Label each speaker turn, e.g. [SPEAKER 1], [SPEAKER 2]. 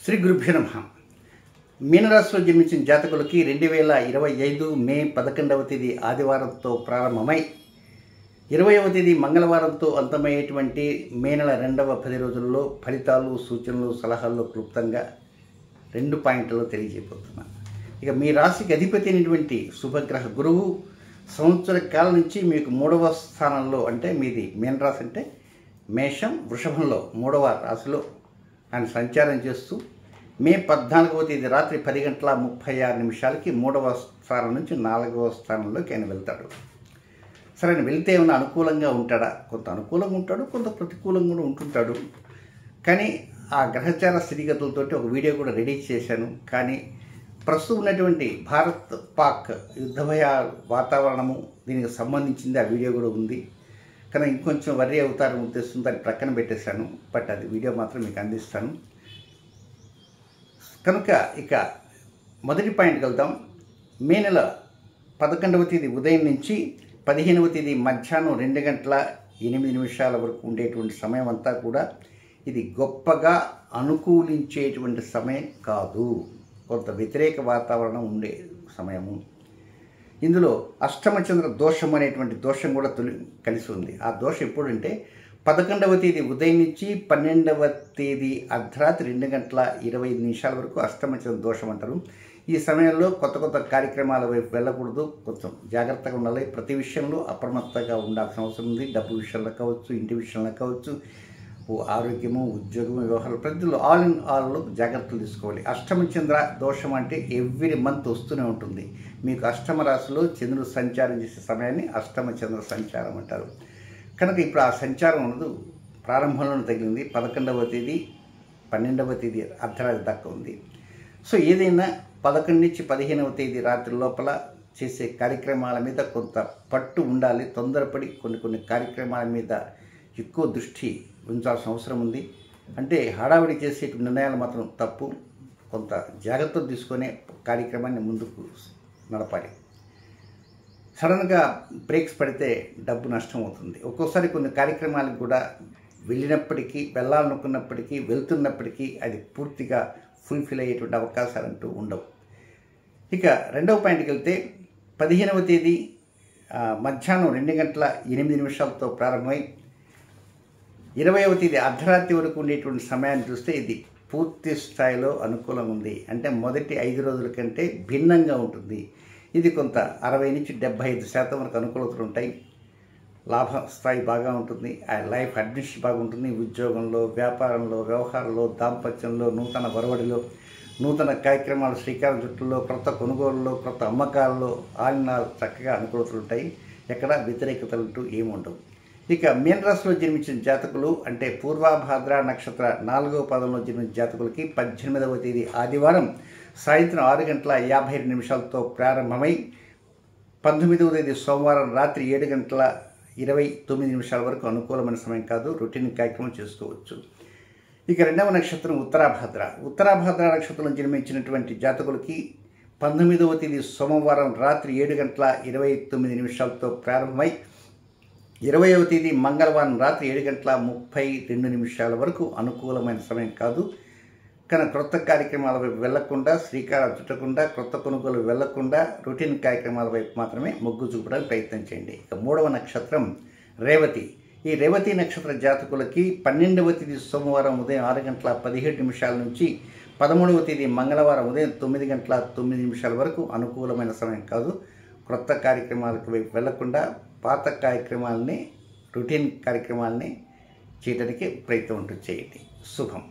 [SPEAKER 1] శ్రీ గురుభ్యో నమః. మీనరాశిలో జన్మించిన జాతకులకి 2025 మే 11వ తేదీ ఆదివారంతో ప్రారంభమై 20వ తేదీ మంగళవారంతో అంతమయ్యేటువంటి మే నెల 2వ 10 రోజుల్లో ఫలితాలు, సూచనలు, సలహాల్లో క్లుప్తంగా 2 పాయింట్లలో తెలియజేయబోతున్నాను. ఇక మీ రాశికి అధిపతి అయినటువంటి శుభగ్రహ గురువు సంవత్సర కాలం నుంచి మీకు 3వ స్థానంలో, అంటే మీది మీనరాశి అంటే మేషం, వృషభంలో 3వ రాశిలో ఆయన సంచారం చేస్తూ మే 14వ తేదీ రాత్రి 10:36 3వ స్థానం నుంచి 4వ స్థానంలోకి ఆయన వెళ్తాడు. సరే, ఆయన వెళ్తే ఏమైనా అనుకూలంగా ఉంటాడా? కొంత అనుకూలంగా ఉంటాడు, కొంత ప్రతికూలంగా కూడా ఉంటుంటాడు. కానీ ఆ గ్రహచార స్థితిగతులతోటి ఒక వీడియో కూడా రెడీ చేశాను. కానీ ప్రస్తుతం ఉన్నటువంటి భారత్ పాక్ యుద్ధభయ వాతావరణము, దీనికి సంబంధించింది ఆ వీడియో కూడా ఉంది. కానీ ఇంకొంచెం వర్రీ అవుతారని ఉద్దేశంతో దాన్ని ప్రక్కన పెట్టేశాను. బట్ అది వీడియో మాత్రం మీకు అందిస్తాను. కనుక ఇక మొదటి పాయింట్కి వెళ్దాం. మే నెల 11వ తేదీ ఉదయం నుంచి 15వ తేదీ మధ్యాహ్నం 2:08 వరకు ఉండేటువంటి సమయం అంతా కూడా ఇది గొప్పగా అనుకూలించేటువంటి సమయం కాదు. కొంత వ్యతిరేక వాతావరణం ఉండే సమయము. ఇందులో అష్టమచంద్ర దోషం అనేటువంటి దోషం కూడా కలిసి ఉంది. ఆ దోషం ఎప్పుడంటే 11వ తేదీ ఉదయం నుంచి 12వ తేదీ అర్ధరాత్రి 2:25 వరకు అష్టమచంద్ర దోషం అంటారు. ఈ సమయంలో కొత్త కొత్త కార్యక్రమాల వైపు వెళ్ళకూడదు. కొంచెం జాగ్రత్తగా ఉండాలి. ప్రతి విషయంలో అప్రమత్తంగా ఉండాల్సిన అవసరం ఉంది. డబ్బు విషయంలో కావచ్చు, ఇంటి విషయంలో కావచ్చు, ఆరోగ్యము, ఉద్యోగము, వ్యవహారాలు, ప్రతిలో ఆల్ ఇన్ ఆల్లో జాగ్రత్తలు తీసుకోవాలి. అష్టమచంద్ర దోషం అంటే ఎవ్రీ మంత్ వస్తూనే ఉంటుంది. మీకు అష్టమ రాశిలో చంద్రుడు సంచారం చేసే సమయాన్ని అష్టమచంద్ర సంచారం అంటారు. కనుక ఇప్పుడు ఆ సంచారం ఉన్నది ప్రారంభంలోనే తగిలింది. 11వ తేదీ 12వ తేదీ అర్ధరాత్రి దాకా ఉంది. సో ఏదైనా 11 నుంచి 15వ తేదీ రాత్రి లోపల చేసే కార్యక్రమాల మీద కొంత పట్టు ఉండాలి. తొందరపడి కొన్ని కార్యక్రమాల మీద ఎక్కువ దృష్టి ఉంచాల్సిన అవసరం ఉంది. అంటే హడావిడి చేసే నిర్ణయాలు మాత్రం తప్పు. కొంత జాగ్రత్తలు తీసుకునే కార్యక్రమాన్ని ముందుకు నడపాలి. సడన్గా బ్రేక్స్ పడితే డబ్బు నష్టం అవుతుంది. ఒక్కోసారి కొన్ని కార్యక్రమాలకు కూడా వెళ్ళినప్పటికీ, వెళ్ళాలనుకున్నప్పటికీ, వెళ్తున్నప్పటికీ అది పూర్తిగా ఫుల్ఫిల్ అయ్యేటువంటి అవకాశాలు అంటూ ఉండవు. ఇక రెండవ పాయింట్కి వెళ్తే 15వ తేదీ మధ్యాహ్నం 2:08 ప్రారంభమై 20వ తేదీ అర్ధరాత్రి వరకు ఉండేటువంటి సమయాన్ని చూస్తే ఇది పూర్తి స్థాయిలో అనుకూలంగా ఉంది. అంటే మొదటి 5 రోజుల కంటే భిన్నంగా ఉంటుంది. ఇది కొంత 60 నుంచి 75% వరకు అనుకూలతలు ఉంటాయి. లాభ స్థాయి బాగా ఉంటుంది. లైఫ్ అడ్మినిస్ట్రేషన్ బాగుంటుంది. ఉద్యోగంలో, వ్యాపారంలో, వ్యవహారంలో, దాంపత్యంలో, నూతన వరవడిలో, నూతన కార్యక్రమాలు, శ్రీకారం చుట్టూలో, కొత్త కొనుగోలులో, కొత్త అమ్మకాలలో ఆలినాలు చక్కగా అనుకూలతలు ఉంటాయి. ఎక్కడ వ్యతిరేకతలంటూ ఏముండవు. ఇక మీనరాశిలో జన్మించిన జాతకులు, అంటే పూర్వభాద్ర నక్షత్ర 4వ పాదంలో జన్మించిన జాతకులకి 18వ తేదీ ఆదివారం సాయంత్రం 6:52 ప్రారంభమై 19వ తేదీ సోమవారం రాత్రి 7:29 వరకు అనుకూలమైన సమయం కాదు. రొటీన్ కార్యక్రమం చేసుకోవచ్చు. ఇక రెండవ నక్షత్రం ఉత్తరాభాద్ర. ఉత్తరాభాద్ర నక్షత్రంలో జన్మించినటువంటి జాతకులకి 19వ తేదీ సోమవారం రాత్రి 7:29 ప్రారంభమై 20వ తేదీ మంగళవారం రాత్రి 7:32 వరకు అనుకూలమైన సమయం కాదు. కానీ క్రొత్త కార్యక్రమాల వైపు వెళ్లకుండా, శ్రీకారం చుట్టకుండా, క్రొత్త కొనుగోలు వెళ్లకుండా రొటీన్ కార్యక్రమాల వైపు మాత్రమే మొగ్గు చూపడానికి ప్రయత్నం చేయండి. ఇక మూడవ నక్షత్రం రేవతి. ఈ రేవతి నక్షత్ర జాతకులకి 12వ తేదీ సోమవారం ఉదయం 6:17 నుంచి 13వ తేదీ మంగళవారం ఉదయం 9:09 వరకు అనుకూలమైన సమయం కాదు. క్రొత్త కార్యక్రమాలకు వైపు వెళ్లకుండా పాత కార్యక్రమాలని, రొటీన్ కార్యక్రమాలని చేయడానికి ప్రయత్నం చేయండి. శుభం.